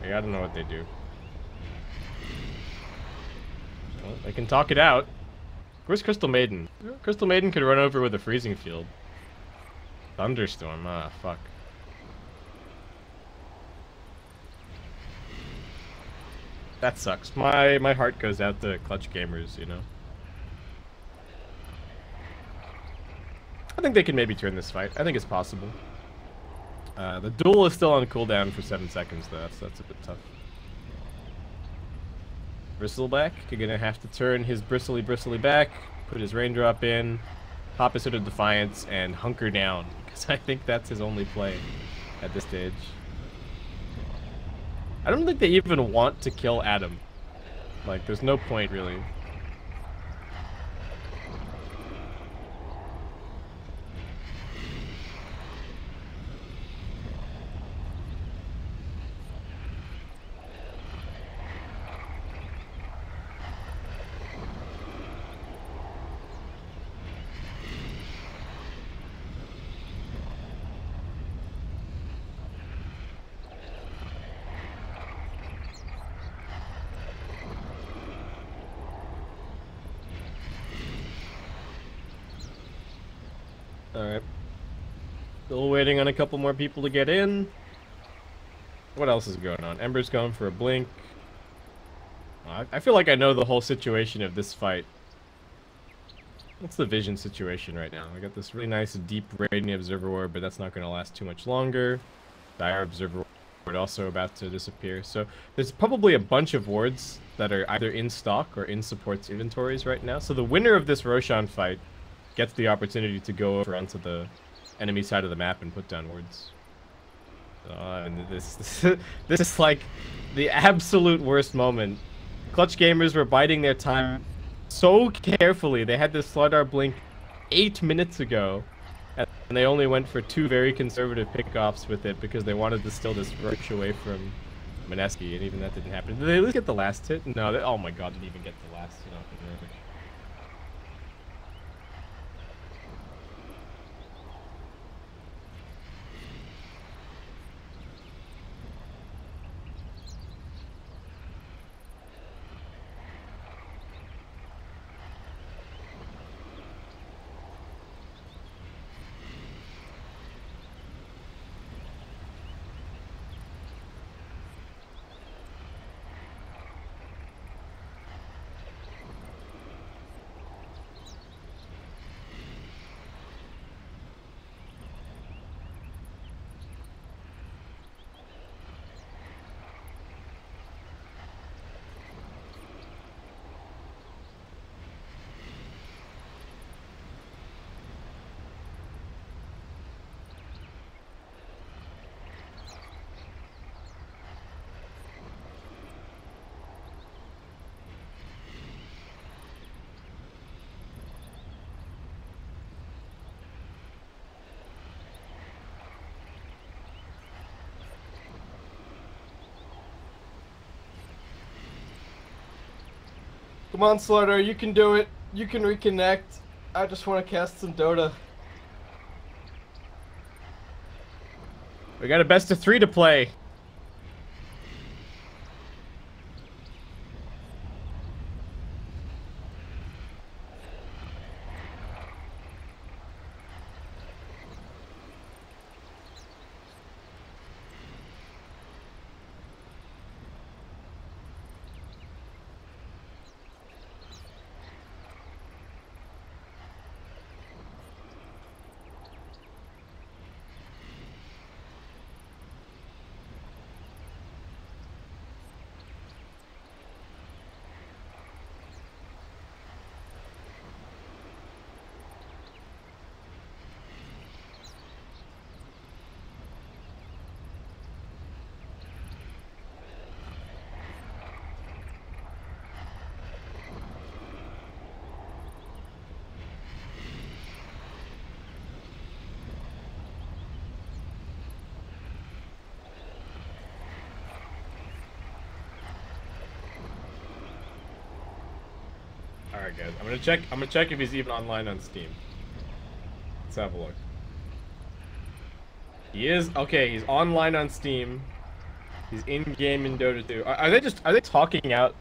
I don't know what they do. Well, they can talk it out. Where's Crystal Maiden? Crystal Maiden could run over with a freezing field. Thunderstorm, ah, fuck. That sucks. My heart goes out to Clutch gamers, you know. I think they can maybe turn this fight. I think it's possible. The duel is still on cooldown for 7 seconds, though. That's a bit tough. Bristleback, you're gonna have to turn his bristly back, put his raindrop in, pop his Hood of Defiance, and hunker down, because I think that's his only play at this stage. I don't think they even want to kill Adam. Like, there's no point, really. Alright. Still waiting on a couple more people to get in. What else is going on? Ember's going for a blink. I feel like I know the whole situation of this fight. What's the vision situation right now? I got this really nice deep radiant observer ward, but that's not going to last too much longer. Dire observer ward also about to disappear. So there's probably a bunch of wards that are either in stock or in support's inventories right now. So the winner of this Roshan fight gets the opportunity to go over onto the enemy side of the map and put down wards. And this is like the absolute worst moment. Clutch gamers were biding their time so carefully. They had this Slardar blink 8 minutes ago, and they only went for 2 very conservative pickoffs with it because they wanted to steal this rush away from Mineski, and even that didn't happen. Did they at least get the last hit? No, oh my god, didn't even get the last hit off of it. Come on, Slardar, you can do it. You can reconnect. I just want to cast some Dota. We got a best of 3 to play. Alright guys, I'm gonna check if he's even online on Steam. Let's have a look. He is, okay, he's online on Steam. He's in-game in Dota 2. Are they talking out?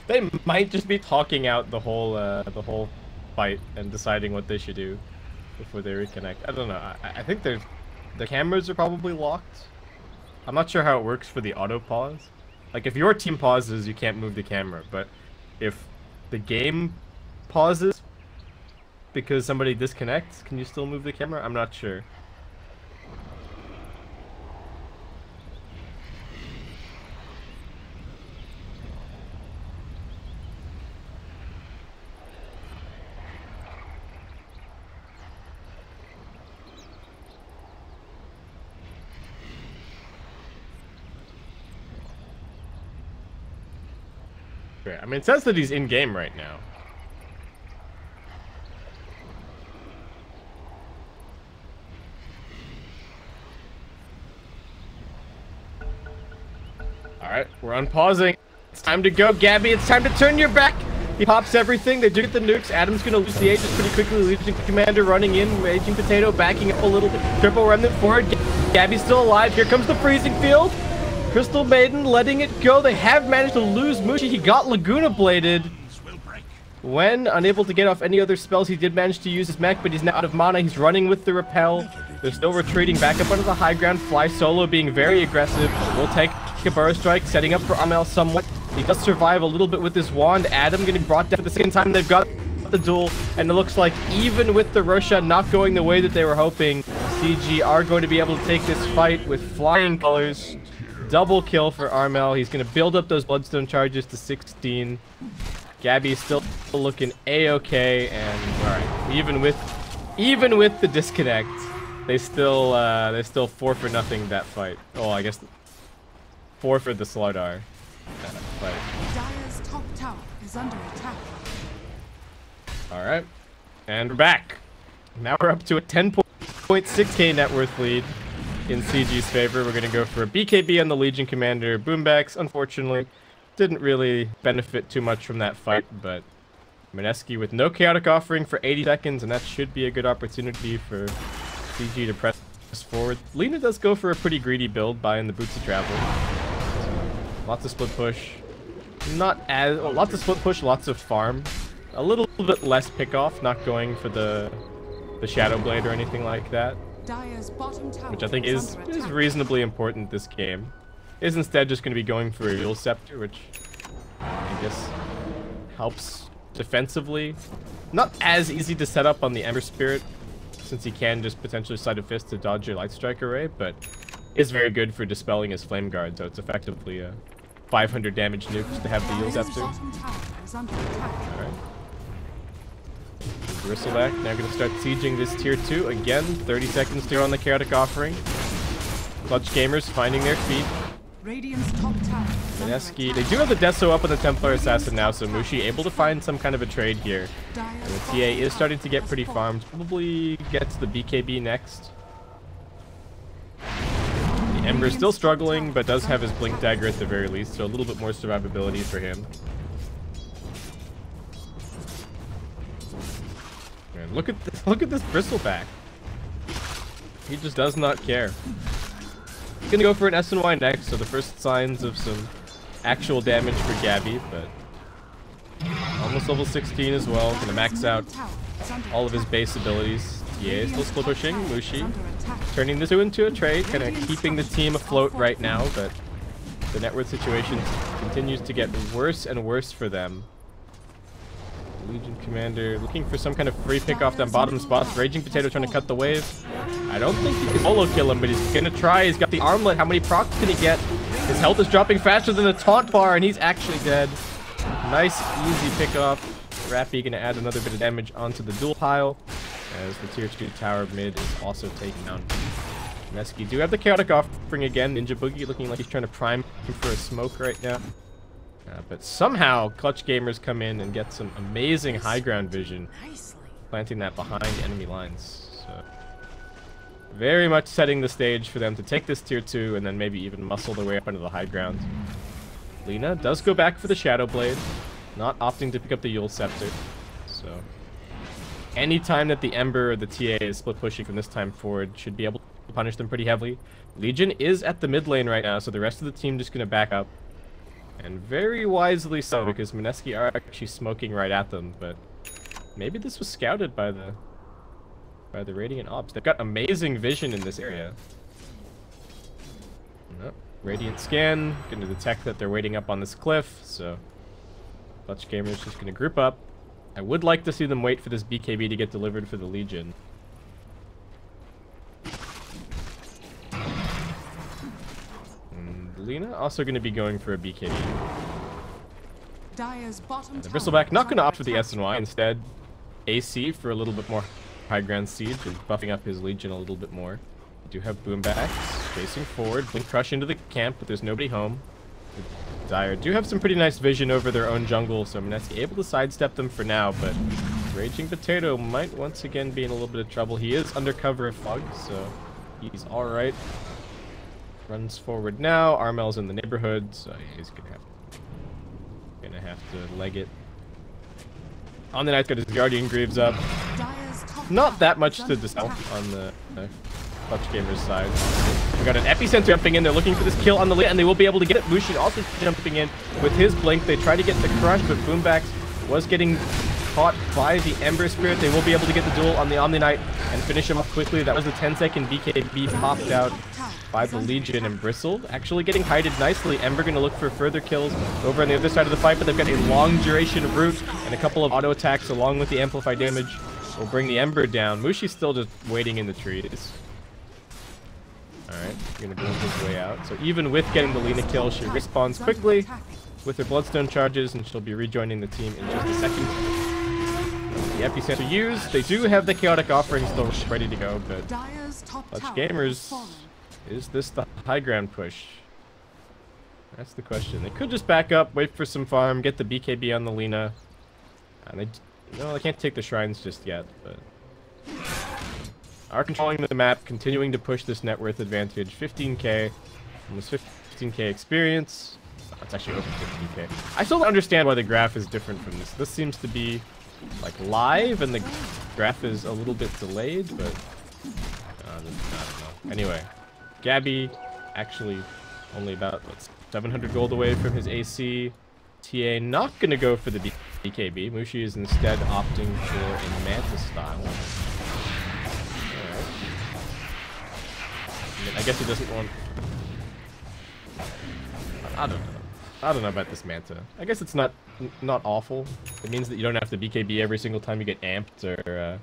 They might just be talking out the whole fight and deciding what they should do before they reconnect. I don't know. I think the cameras are probably locked. I'm not sure how it works for the auto pause. Like, if your team pauses, you can't move the camera, but if the game pauses because somebody disconnects, can you still move the camera? I'm not sure. I mean, it says that he's in game right now. Alright, we're unpausing. It's time to go, Gabby. It's time to turn your back. He pops everything. They do get the nukes. Adam's gonna lose the Aegis pretty quickly. Legion Commander running in. Raging Potato backing up a little bit. Triple Remnant forward. Gabby's still alive. Here comes the freezing field. Crystal Maiden letting it go. They have managed to lose Mushi. He got Laguna Bladed. When unable to get off any other spells, he did manage to use his mech, but he's now out of mana. He's running with the repel. They're still retreating back up onto the high ground. Fly Solo being very aggressive. Will take a burrow strike, setting up for Amel somewhat. He does survive a little bit with his wand. Adam getting brought down at the same time. They've got the duel, and it looks like even with the Roshan not going the way that they were hoping, CG are going to be able to take this fight with flying colors. Double kill for Armel. He's going to build up those Bloodstone charges to 16. Gabby's still looking a-okay, and alright, even with the disconnect, they still 4-for-0 that fight. Oh, I guess 4 for the Slardar fight. Dire's top tower is under attack. Alright, and we're back. Now we're up to a 10.6k net worth lead in CG's favor. We're gonna go for a BKB on the Legion Commander. Boombacks, unfortunately, didn't really benefit too much from that fight, but Mineski with no chaotic offering for 80 seconds, and that should be a good opportunity for CG to press forward. Lena does go for a pretty greedy build, buying the Boots of Travel. So, lots of split push. Not as... Well, lots of split push, lots of farm. A little bit less pick off, not going for the Shadow Blade or anything like that. Which I think is reasonably important this game. Is instead just going to be going for a Yule Scepter, which I guess helps defensively. Not as easy to set up on the Ember Spirit, since he can just potentially Sleight of Fist to dodge your Light Strike array, but is very good for dispelling his Flame Guard, so it's effectively a 500 damage nuke to have the Yule Scepter. Alright. Bristleback now going to start sieging this tier 2 again. 30 seconds to go on the Chaotic Offering. Clutch Gamers finding their feet. Mineski, they do have the Deso up on the Templar Assassin now, so Mushi able to find some kind of a trade here. And the TA is starting to get pretty farmed. Probably gets the BKB next. The Ember still struggling, but does have his Blink Dagger at the very least, so a little bit more survivability for him. And look at this Bristleback. He just does not care. Gonna go for an SNY next, so the first signs of some actual damage for Gabby, but almost level 16 as well. Gonna max out all of his base abilities. Yeah, still split pushing. Mushi turning this into a trade, kind of keeping the team afloat right now, but the net worth situation continues to get worse and worse for them. Legion Commander looking for some kind of free pick off them bottom spots. Raging Potato trying to cut the wave. I don't think he can solo kill him, but he's gonna try. He's got the armlet. How many procs can he get? His health is dropping faster than the taunt bar, and he's actually dead. Nice, easy pick off. Rappy gonna add another bit of damage onto the duel pile, as the tier 2 tower mid is also taken down. Mineski do have the Chaotic Offering again. Ninja Boogie looking like he's trying to prime for a smoke right now. But somehow, Clutch Gamers come in and get some amazing high ground vision, planting that behind enemy lines. So, very much setting the stage for them to take this tier 2 and then maybe even muscle their way up into the high ground. Lena does go back for the Shadow Blade, not opting to pick up the Yule Scepter. So, anytime that the Ember or the TA is split pushing from this time forward, should be able to punish them pretty heavily. Legion is at the mid lane right now, so the rest of the team just going to back up. And very wisely so, because Mineski are actually smoking right at them, but maybe this was scouted by the Radiant Ops. They've got amazing vision in this area. Nope. Radiant scan, going to detect that they're waiting up on this cliff, so Clutch Gamer's just going to group up. I would like to see them wait for this BKB to get delivered for the Legion. And Lina also going to be going for a BKB. The Bristleback not going to opt for the SNY, instead AC for a little bit more high ground siege and buffing up his Legion a little bit more. We do have Boombacks facing forward, Blink Crush into the camp, but there's nobody home. Dire do have some pretty nice vision over their own jungle, so Mineski able to sidestep them for now, but Raging Potato might once again be in a little bit of trouble. He is under cover of fog, so he's alright. Runs forward now, Armel's in the neighborhood, so he's gonna have to leg it. On the Knight's got his Guardian Greaves up. Not that much to dispel on the Clutch Gamer's side. We got an Epicenter jumping in. They're looking for this kill on the lead, and they will be able to get it. Mushi also jumping in with his Blink. They try to get the crush, but Boombacks was getting caught by the Ember Spirit. They will be able to get the duel on the Omni Knight and finish him off quickly. That was the 10-second BKB popped out by the Legion, and Bristle actually getting hided nicely. Ember going to look for further kills over on the other side of the fight, but they've got a long duration of root and a couple of auto attacks along with the amplified damage will bring the Ember down. Mushi's still just waiting in the trees. Alright, going to build his way out. So even with getting the Lina kill, she respawns quickly with her Bloodstone charges, and she'll be rejoining the team in just a second. The Epicenter used. They do have the Chaotic Offering still ready to go, but Clutch Gamers, is this the high ground push? That's the question. They could just back up, wait for some farm, get the BKB on the Lina. And they can't take the shrines just yet, but are controlling the map, continuing to push this net worth advantage. 15k, almost 15k experience. Oh, it's actually over 15k. I still don't understand why the graph is different from this. This seems to be like live, and the graph is a little bit delayed, but I don't know. Anyway, Gabby actually only about 700 gold away from his AC. TA not gonna go for the BKB. Mushi is instead opting for a Manta style. I guess he doesn't want... I don't know about this Manta. I guess it's not awful. It means that you don't have to BKB every single time you get amped or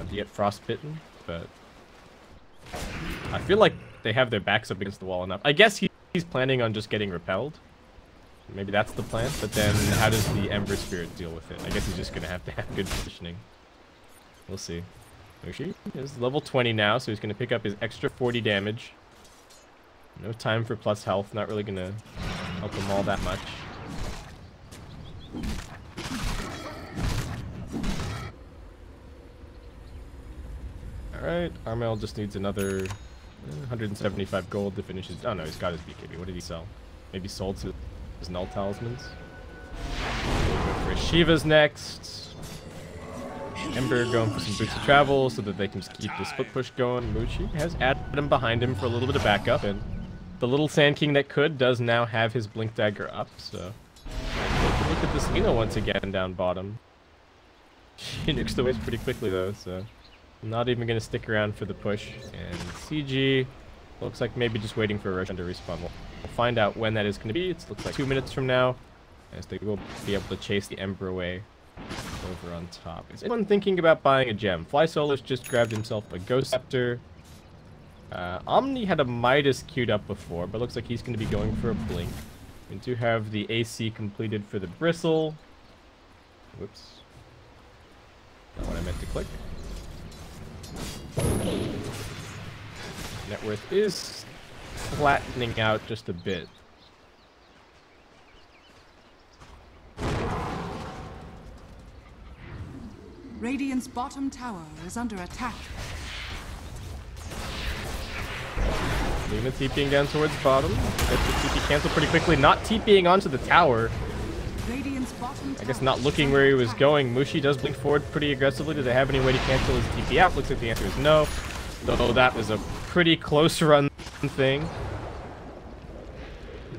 you get frostbitten, but I feel like they have their backs up against the wall enough. I guess he's planning on just getting repelled. Maybe that's the plan, but then how does the Ember Spirit deal with it? I guess he's just going to have good positioning. We'll see. Mushi is level 20 now, so he's going to pick up his extra 40 damage. No time for plus health, not really going to help him all that much. Alright, Armel just needs another 175 gold to finish his... Oh no, he's got his BKB. What did he sell? Maybe sold his Null Talismans. We'll go for Shiva's next. Ember going for some boots of travel so that they can just keep the split push going. Mushi has Adam behind him for a little bit of backup, and the little Sand King that could does now have his Blink Dagger up, so look at this Lina once again down bottom. She nukes the waves pretty quickly though, so I'm not even going to stick around for the push. And CG looks like maybe just waiting for Roshan to respawn. We'll find out when that is going to be. It looks like 2 minutes from now, as they will be able to chase the Ember away over on top. Is anyone thinking about buying a gem? Fly Solo's just grabbed himself a Ghost Scepter. Omni had a Midas queued up before, but looks like he's going to be going for a Blink. We do have the AC completed for the Bristle. Whoops. Not what I meant to click. Net worth is flattening out just a bit. Radiant's bottom tower is under attack. Lina TPing down towards bottom. Gets the TP cancel pretty quickly. Not TPing onto the tower. Radiant's bottom I guess not looking where he was going. Mushi does blink forward pretty aggressively. Do they have any way to cancel his TP out? Looks like the answer is no. Though that was a pretty close run thing.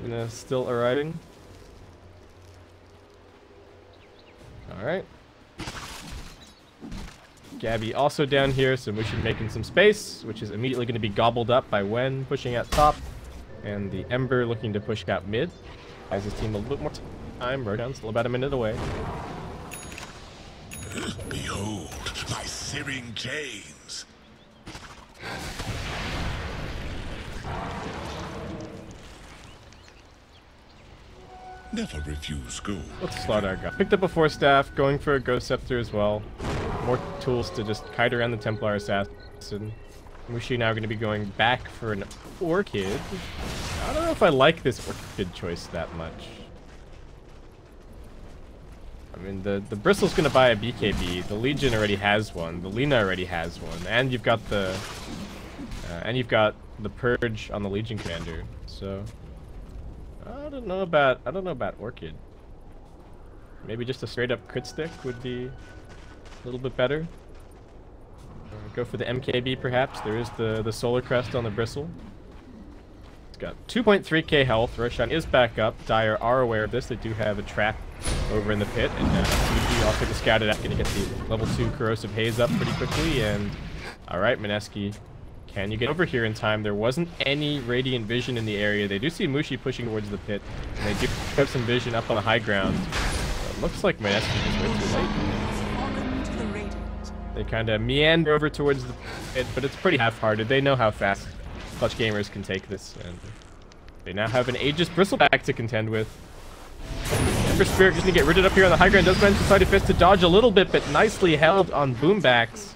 Lina still arriving. Alright. Gabby also down here, so Mushi making some space, which is immediately going to be gobbled up by Wen pushing at top. And the Ember looking to push out mid. Has his team a little bit more time. Rodan's still about a minute away. Behold, my searing chains. Never refuse gold. Let's slot our guy. Picked up a 4-staff, going for a Ghost Scepter as well. More tools to just kite around the Templar Assassin. Mushi now going to be going back for an Orchid. I don't know if I like this Orchid choice that much. I mean, the Bristle's going to buy a BKB. The Legion already has one. The Lina already has one. And you've got the Purge on the Legion Commander. So I don't know about Orchid. Maybe just a straight up crit stick would be a little bit better. Go for the MKB perhaps. There is the Solar Crest on the Bristle. It's got 2.3k health. Roshan is back up. Dire are aware of this. They do have a trap over in the pit. And Fuji also gets scouted out. Going to get the level 2 Corrosive Haze up pretty quickly. And alright, Mineski. Can you get over here in time? There wasn't any Radiant Vision in the area. They do see Mushi pushing towards the pit. And they do have some vision up on the high ground. It looks like Mineski just went too late. They kind of meander over towards the pit, but it's pretty half-hearted. They know how fast Clutch gamers can take this, and they now have an Aegis Bristleback to contend with. Ember Spirit just gonna get rid up here on the high ground. Does manage to side fist to dodge a little bit, but nicely held on Boombacks.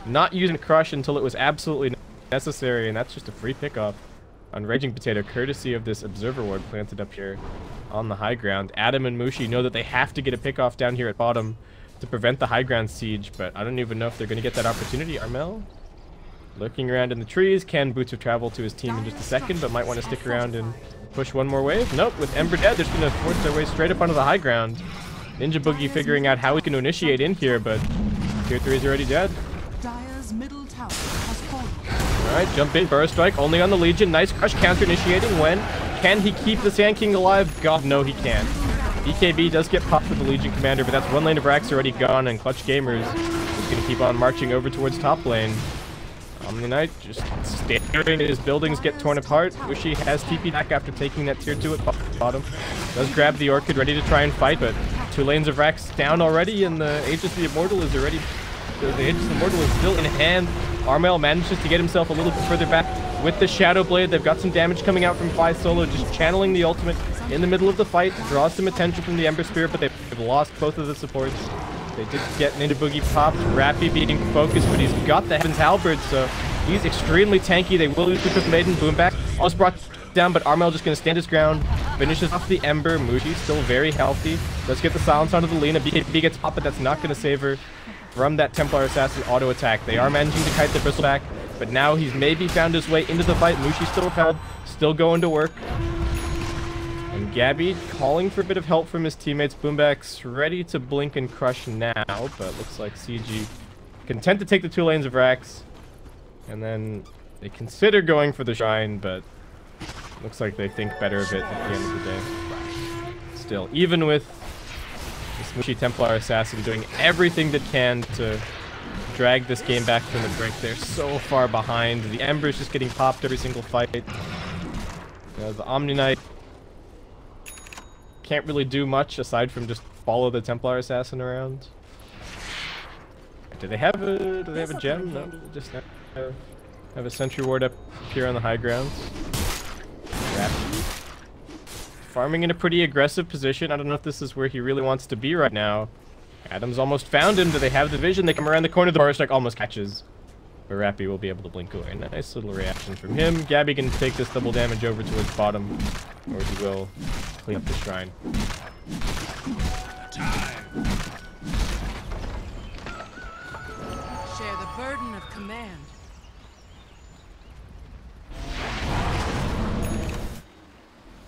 Not using Crush until it was absolutely necessary, and that's just a free pickoff on Raging Potato, courtesy of this Observer Ward planted up here on the high ground. Adam and Mushi know that they have to get a pickoff down here at bottom to prevent the high ground siege, but I don't even know if they're going to get that opportunity. Armel lurking around in the trees. Can Boots of travel to his team in just a second, but might want to stick around and push one more wave. Nope, with Ember dead, they're just going to force their way straight up onto the high ground. Ninja Boogie figuring out how he can initiate in here, but Tier 3 is already dead. Alright, jump in, Burrow Strike, only on the Legion. Nice Crush counter initiating. When? Can he keep the Sand King alive? God, no, he can't. BKB does get popped with the Legion Commander, but that's one lane of Rax already gone, and Clutch Gamers is going to keep on marching over towards top lane. Omni Knight just staring at his buildings get torn apart. Mushi has TP back after taking that tier 2 at bottom. Does grab the Orchid, ready to try and fight, but 2 lanes of Rax down already, and the Aegis the Immortal is already... The Aegis Immortal is still in hand. Armel manages to get himself a little bit further back with the Shadow Blade. They've got some damage coming out from Phi Solo, just channeling the ultimate in the middle of the fight. Draws some attention from the Ember Spirit, but they've lost both of the supports. They did get Ninja Boogie popped. Rappy being focused, but he's got the Heaven's Halberd, so he's extremely tanky. They will lose with Maiden. Boomback almost brought down, but Armel just going to stand his ground. Finishes off the Ember. Mushi still very healthy. Let's get the silence onto the Lina. BKB gets popped, but that's not going to save her from that Templar Assassin auto attack. They are managing to kite the Bristleback, but now he's maybe found his way into the fight. Mushi still repelled, still going to work. And Gabby calling for a bit of help from his teammates. Boomback's ready to blink and crush now, but looks like CG content to take the 2 lanes of Rax. And then they consider going for the Shrine, but looks like they think better of it at the end of the day. Still, even with this Mushi Templar Assassin doing everything that can to drag this game back from the brink, they're so far behind. The Ember's just getting popped every single fight. The Omni Knight can't really do much aside from just follow the Templar Assassin around. Do they have a gem? No, just have a sentry ward up here on the high grounds. Farming in a pretty aggressive position. I don't know if this is where he really wants to be right now. Adam's almost found him. Do they have the vision? They come around the corner. The Burrow Strike almost catches. But Rappy will be able to blink away. Nice little reaction from him. Gabby can take this double damage over towards bottom, or he will clean up the Shrine. Time. Share the burden of command.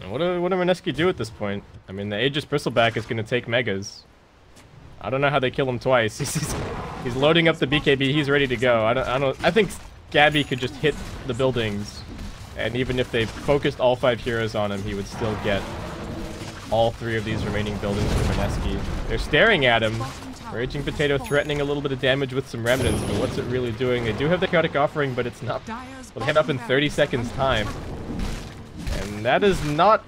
What do Mineski do at this point? I mean, the Aegis Bristleback is going to take Megas. I don't know how they kill him twice. He's loading up the BKB. He's ready to go. I think Gabby could just hit the buildings, and even if they focused all 5 heroes on him, he would still get all 3 of these remaining buildings from Mineski. They're staring at him. Raging Potato threatening a little bit of damage with some remnants, but what's it really doing? They do have the Chaotic Offering, but it's not... Well, they have up in 30 seconds time. And And that is not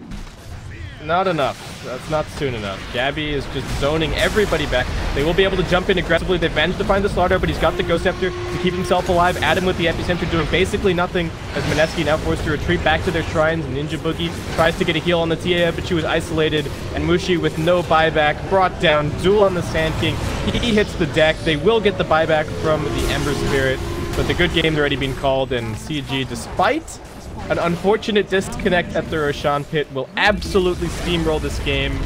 enough. That's not soon enough. Gabby is just zoning everybody back. They will be able to jump in aggressively. They've managed to find the Slaughter, but he's got the Ghost Scepter to keep himself alive. Adam with the Epicenter doing basically nothing as Mineski now forced to retreat back to their shrines. Ninja Boogie tries to get a heal on the TA, but she was isolated. And Mushi with no buyback brought down. Duel on the Sand King. He hits the deck. They will get the buyback from the Ember Spirit, but the good game's already been called, and CG, despite an unfortunate disconnect at the Roshan pit, will absolutely steamroll this game.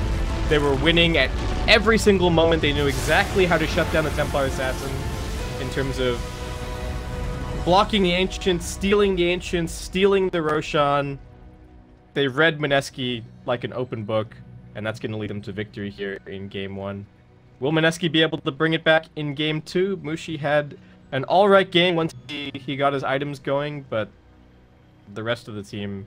They were winning at every single moment. They knew exactly how to shut down the Templar Assassin in terms of blocking the Ancients, stealing the Roshan. They read Mineski like an open book, and that's going to lead them to victory here in Game 1. Will Mineski be able to bring it back in Game 2? Mushi had an alright game once he got his items going, but the rest of the team